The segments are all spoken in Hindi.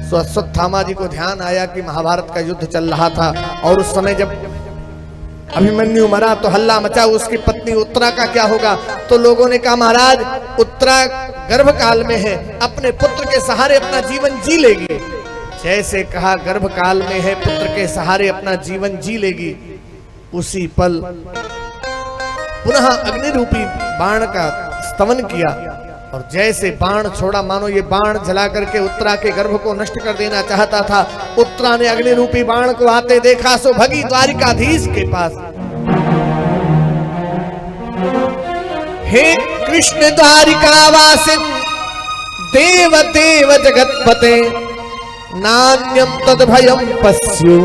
तो अश्वत्थामा जी को ध्यान आया कि महाभारत का युद्ध चल रहा था और उस समय जब अभिमन्यु मरा तो हल्ला मचा, उसकी पत्नी उत्तरा का क्या होगा। तो लोगों ने कहा महाराज उत्तरा गर्भ काल में है, अपने पुत्र के सहारे अपना जीवन जी लेगी। जैसे कहा गर्भ काल में है, पुत्र के सहारे अपना जीवन जी लेगी, उसी पल पुनः अग्नि रूपी बाण का स्तवन किया और जैसे बाण छोड़ा, मानो ये बाण जला करके उत्तरा के गर्भ को नष्ट कर देना चाहता था। उत्तरा ने अग्नि रूपी बाण को आते देखा, सो भगी द्वारिकाधीश के पास। हे कृष्ण द्वारिकावासिन देव देव जगतपते, नान्यम तद भयम पश्यु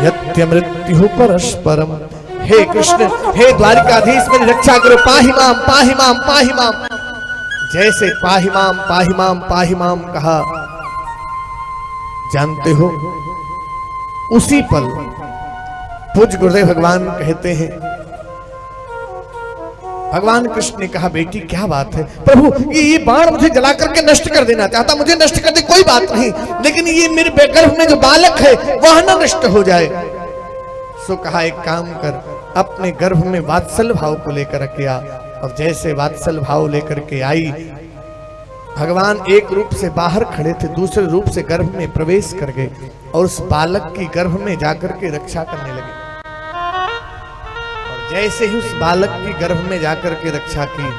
यत्य मृत्यु परस्परम। हे कृष्ण, हे द्वारिकाधीश, मेरी रक्षा करो, पाहि माम पाहि माम पाहि माम। जैसे पाहि माम पाहि माम पाहि माम कहा, जानते हो उसी पल पूज्य गुरुदेव भगवान कहते हैं, भगवान कृष्ण ने कहा बेटी क्या बात है प्रभु, ये बाण मुझे जला करके नष्ट कर देना चाहता, मुझे नष्ट कर दे कोई बात नहीं, लेकिन ये मेरे गर्भ में जो बालक है वह न नष्ट हो जाए। सो कहा एक काम कर, अपने गर्भ में वात्सल भाव को लेकर के आ। और जैसे वात्सल भाव लेकर के आई, भगवान एक रूप से बाहर खड़े थे, दूसरे रूप से गर्भ में प्रवेश कर गए और उस बालक की गर्भ में जाकर के रक्षा करने लगे। और जैसे ही उस बालक की गर्भ में जाकर के रक्षा की,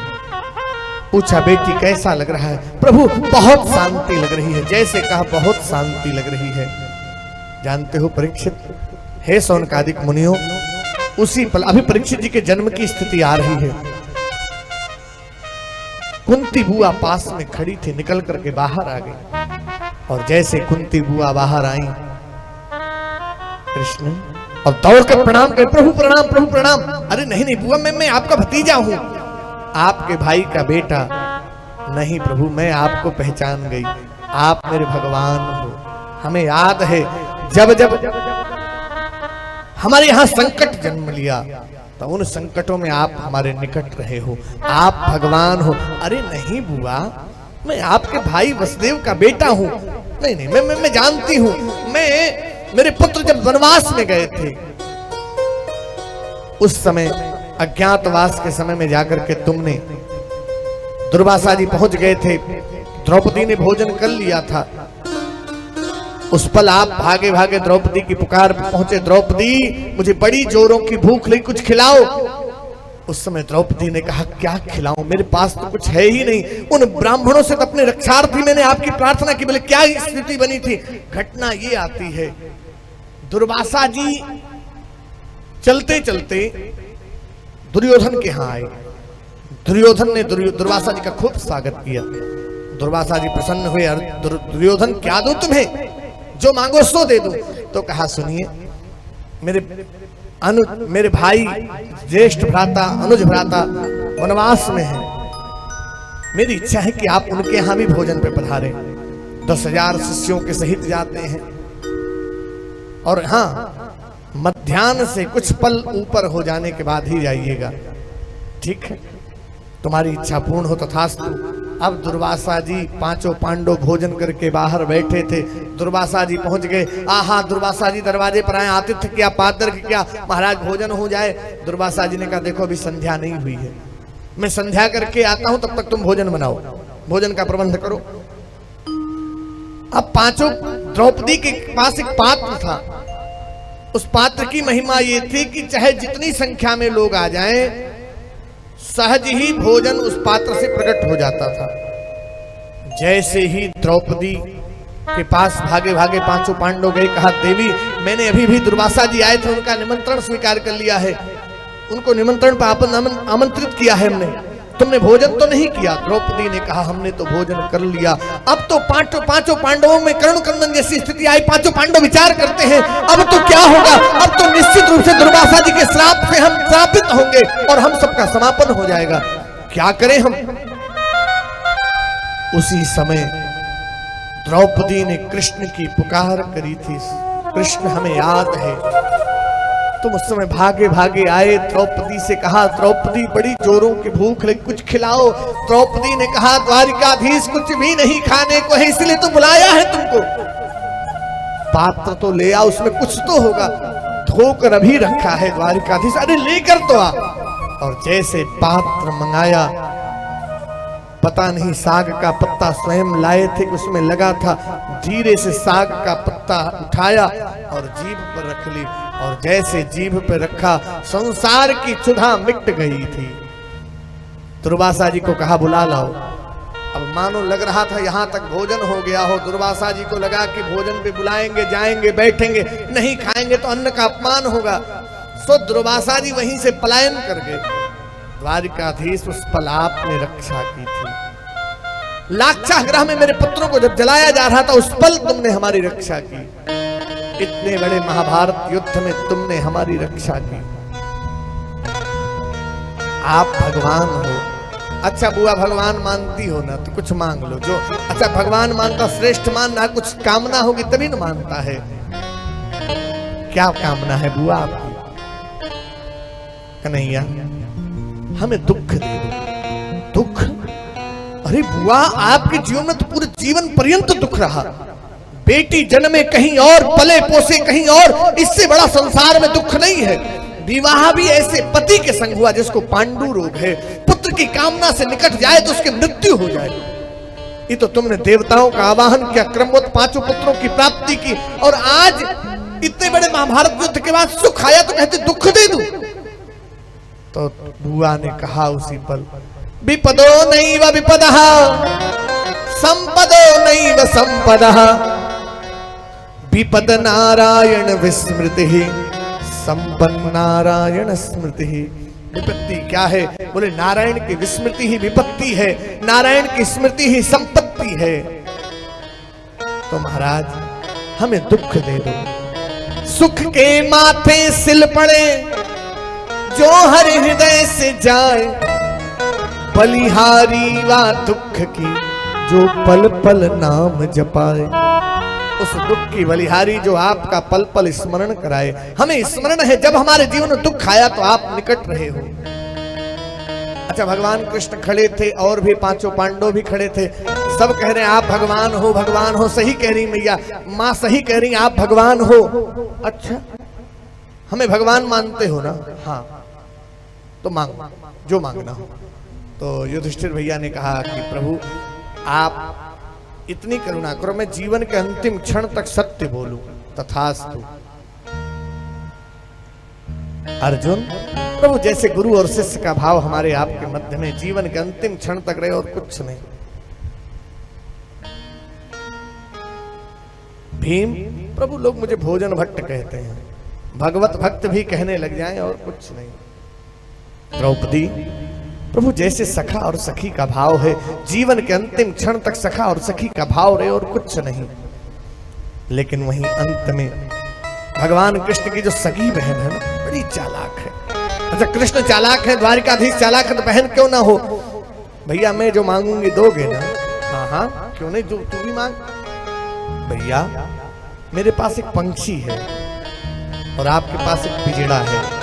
पूछा बेटी कैसा लग रहा है। प्रभु बहुत शांति लग रही है। जैसे कहा बहुत शांति लग रही है। जानते हो परीक्षित, हे शौनकादिक मुनियों, उसी पल अभी परीक्षित जी के जन्म की स्थिति आ रही है। कुंती बुआ पास में खड़ी थी, निकल करके बाहर आ गई और जैसे कुंती बुआ बाहर आई, कृष्ण और दौड़ कर प्रणाम कर, प्रभु प्रणाम प्रभु प्रणाम। अरे नहीं नहीं बुआ, मैं आपका भतीजा हूं, आपके भाई का बेटा। नहीं प्रभु, मैं आपको पहचान गई, आप मेरे भगवान हो। हमें याद है जब जब हमारे यहां संकट जन्म लिया तो उन संकटों में आप हमारे निकट रहे हो, आप भगवान हो। अरे नहीं बुआ, मैं आपके भाई वसुदेव का बेटा हूं। नहीं नहीं, मैं जानती हूं, मेरे पुत्र जब वनवास में गए थे उस समय अज्ञातवास के समय में जाकर के तुमने, दुर्वासा जी पहुंच गए थे, द्रौपदी ने भोजन कर लिया था, उस पल आप भागे भागे द्रौपदी की पुकार पहुंचे, द्रौपदी मुझे बड़ी जोरों की भूख लगी, कुछ खिलाओ। उस समय द्रौपदी ने कहा क्या खिलाऊं, मेरे पास तो कुछ है ही नहीं। उन ब्राह्मणों से तो अपने रक्षार्थी मैंने आपकी प्रार्थना की, बोले क्या स्थिति बनी थी। घटना ये आती है, दुर्वासा जी चलते चलते दुर्योधन के यहां आए। दुर्योधन ने दुर्वासा जी का खूब स्वागत किया। दुर्वासा जी प्रसन्न हुए, दुर्योधन क्या दूं तुम्हें, जो मांगो सो दे दूं। तो कहा सुनिए, मेरे भाई ज्येष्ठ भ्राता अनुज भ्राता वनवास में है, मेरी इच्छा है कि आप उनके यहां भी भोजन पे पधारें। 10,000 शिष्यों के सहित जाते हैं और हाँ, मध्याह्न से कुछ पल ऊपर हो जाने के बाद ही जाइएगा, ठीक है, तुम्हारी इच्छा पूर्ण हो तथास्तु। अब दुर्वासा जी पांचों पांडव भोजन करके बाहर बैठे थे, दुर्वासा जी पहुंच गए। आहा, दुर्वासा जी दरवाजे पर आए, आतिथ्य किया, पात्र किया, महाराज भोजन हो जाए। दुर्वासा जी ने कहा देखो अभी संध्या नहीं हुई है, मैं संध्या करके आता हूं, तब तक तुम भोजन बनाओ, भोजन का प्रबंध करो। अब पांचों, द्रौपदी के पास एक पात्र था, उस पात्र की महिमा ये थी कि चाहे जितनी संख्या में लोग आ जाएं, सहज ही भोजन उस पात्र से प्रकट हो जाता था। जैसे ही द्रौपदी के पास भागे भागे पांचों पांडव गए, कहा देवी मैंने अभी भी दुर्वासा जी आए थे, उनका निमंत्रण स्वीकार कर लिया है, उनको निमंत्रण पर आमंत्रित किया है हमने, तुमने भोजन तो नहीं किया। द्रौपदी ने कहा हमने तो भोजन कर लिया। अब तो पांचों पांडवों में कर्ण क्रंदन जैसी स्थिति आई, पांचों पांडव विचार करते हैं अब तो क्या होगा, अब तो निश्चित रूप से दुर्वासा जी के श्राप से हम श्रापित होंगे और हम सबका समापन हो जाएगा, क्या करें हम। उसी समय द्रौपदी ने कृष्ण की पुकार करी थी, कृष्ण हमें याद है, तुम उस समय भागे भागे आए, द्रौपदी से कहा द्रौपदी बड़ी जोरों की भूख लगी, कुछ खिलाओ। द्रौपदी ने कहा द्वारिकाधीश कुछ भी नहीं खाने को है, इसलिए तो बुलाया है तुमको। पात्र तो ले आ, उसमें कुछ तो होगा, धोकर अभी रखा है द्वारिकाधीश, अरे लेकर तो आ। और जैसे पात्र मंगाया, पता नहीं साग का पत्ता स्वयं लाए थे, उसमें लगा था, धीरे से साग का पत्ता उठाया और जीभ पर रख ली, और जैसे जीभ पर रखा संसार की क्षुधा मिट गई थी। दुर्वासा जी को कहा बुला लाओ। अब मानो लग रहा था यहां तक भोजन हो गया हो, दुर्वासा जी को लगा कि भोजन पे बुलाएंगे, जाएंगे, बैठेंगे, नहीं खाएंगे तो अन्न का अपमान होगा, सो दुर्वासा जी वहीं से पलायन कर गए। द्वारिकाधीश उस पल आपने रक्षा की थी। लाक्षागृह में मेरे पुत्रों को जब जलाया जा रहा था, उस पल तुमने हमारी रक्षा की। इतने बड़े महाभारत युद्ध में तुमने हमारी रक्षा की। आप भगवान हो। अच्छा बुआ भगवान मानती हो ना, तो कुछ मांग लो। जो अच्छा भगवान मानता, श्रेष्ठ मानना, कुछ कामना होगी तभी न मानता है। क्या कामना है बुआ आपकी? कन्हैया हमें दुख दे दो। दुख? अरे बुआ आपके जीवन में तो पूरे जीवन पर्यंत दुख रहा। बेटी जन्मे कहीं और, पले पोसे कहीं और, इससे बड़ा संसार में दुख नहीं है। विवाह भी ऐसे पति के संग हुआ जिसको पांडु रोग है, पुत्र की कामना से निकट जाए तो उसकी मृत्यु हो जाए। ये तो तुमने देवताओं का आवाहन किया, क्रमवत 5 पुत्रों की प्राप्ति की, और आज इतने बड़े महाभारत युद्ध के बाद सुख आया तो कहते दुख दे दूं। तो बुआ ने कहा उसी पल, विपदो नैव विपदः संपदो नैव संपदः, विपद नारायण विस्मृतिः संपन्न नारायण स्मृति। विपत्ति क्या है? बोले नारायण की विस्मृति ही विपत्ति है, नारायण की स्मृति ही संपत्ति है। तो महाराज हमें दुख दे दो। सुख के माथे सिल पड़े जो हर हृदय से जाए, बलिहारी वा दुख की जो पल पल नाम जपाए। उस दुख की बलिहारी जो आपका पल पल स्मरण कराए। हमें स्मरण है जब हमारे जीवन में दुख आया तो आप निकट रहे हो। अच्छा भगवान कृष्ण खड़े थे और भी 5 पांडव भी खड़े थे, सब कह रहे हैं आप भगवान हो, भगवान हो। सही कह रही मैया, माँ सही कह रही आप भगवान हो। अच्छा हमें भगवान मानते हो ना? हाँ तो मांगो जो मांगना हो। तो युधिष्ठिर भैया ने कहा कि प्रभु आप इतनी करुणा करो, मैं जीवन के अंतिम क्षण तक सत्य बोलूं। तथास्तु। अर्जुन प्रभु जैसे गुरु और शिष्य का भाव हमारे आपके मध्य में जीवन के अंतिम क्षण तक रहे और कुछ नहीं। भीम प्रभु लोग मुझे भोजन भट्ट कहते हैं, भगवत भक्त भी कहने लग जाएं और कुछ नहीं। द्रौपदी प्रभु जैसे सखा और सखी का भाव है, जीवन के अंतिम क्षण तक सखा और सखी का भाव रहे और कुछ नहीं। लेकिन वहीं अंत में भगवान कृष्ण की जो सगी बहन है ना, बड़ी चालाक है। अच्छा कृष्ण चालाक है, द्वारिकाधीश चालाक है, तो बहन क्यों ना हो? भैया मैं जो मांगूंगी दोगे ना? हाँ हाँ क्यों नहीं, जो तू भी मांग। भैया मेरे पास एक पंछी है और आपके पास एक पिजड़ा है,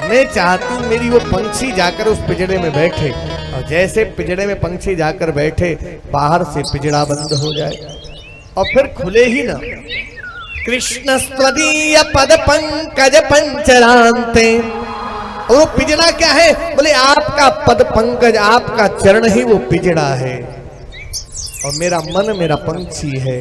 मैं चाहती हूँ मेरी वो पंछी जाकर उस पिजड़े में बैठे, और जैसे पिजड़े में पंछी जाकर बैठे बाहर से पिजड़ा बंद हो जाए और फिर खुले ही ना। कृष्ण स्वदीय पद पंकज पंचरांते। और वो पिजड़ा क्या है? बोले आपका पद पंकज, आपका चरण ही वो पिजड़ा है, और मेरा मन मेरा पंछी है।